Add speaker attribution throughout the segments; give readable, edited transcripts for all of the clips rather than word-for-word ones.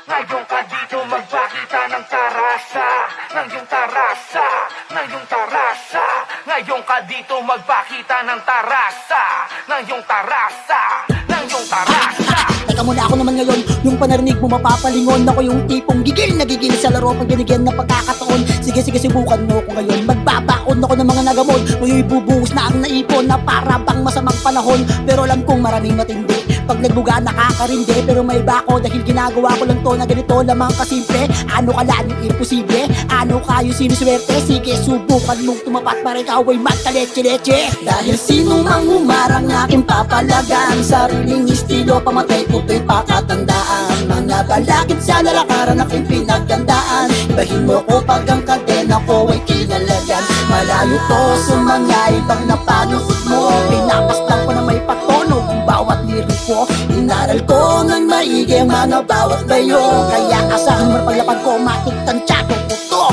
Speaker 1: Ngayon ka dito magpakita ng tarasa, ng iyong tarasa, ng iyong tarasa. Ngayon ka dito magpakita ng tarasa, ng iyong tarasa, ng iyong tarasa.
Speaker 2: Teka muna, ako naman ngayon, yung panarinig mo mapapalingon. Ako yung tipong gigil na gigil sa laro pag binigyan ng pagkakataon. Sige sige, subukan mo ko ngayon. Magbabaon ako ng mga nagamon. Ngayon ibubuhos na ang naipon na para bang masamang panahon. Pero alam kong maraming matindi pag nagbuga nakakarindi. Pero may iba ako dahil ginagawa ko lang to na ganito lamang kasimple. Ano kala yung imposible? Ano kayo sinuswerte? Sige, subukan mong tumapat para ikaw ay magkaleche-leche. Dahil sino mang humarang aking papalagan, sariling estilo pamatay puto'y pakatandaan. Mga balakid sa lalakaran aking pinagandaan. Ibahin mo ko pag ang kadena ko ay kinalagan. Malayo to sa mga ibang napanood mo. Pinapaslang ko na may patono ang bawat liriko. Inaral ko ng maigi ang mga bawat bayo. Kaya asahan mo na paglapag ko matutansya ko to.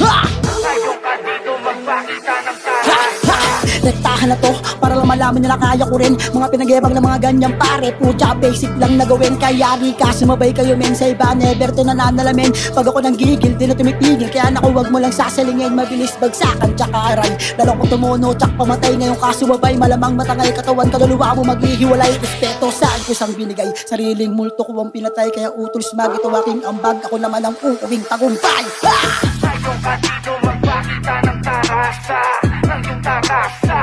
Speaker 2: Ha!
Speaker 1: Ngayon ka dito magpakita ng tarasa.
Speaker 2: Rektahan na to para lang malaman nila kaya ko rin. Mga pinag-ebang na mga ganyan pare, putya basic lang na gawin. Kaya di ka sumabay kayo men sa iba, never to nananalamin. Pag ako nang gigil, di na tumipigil. Kaya naku wag mo lang sasalingin, mabilis bagsakan tsaka aray. Lalo ko tumuno tsak pamatay ngayong kasumabay. Malamang matangay katawan, kaluluwa mo maghihiwalay. Respeto saan ko sang binigay, sariling multo ko ang pinatay. Kaya utuls mag ito aking ambag, ako naman ang uuwing tagumpay.
Speaker 1: Ngayon ka dito magpakita ng tarasa, ng iyong tarasa,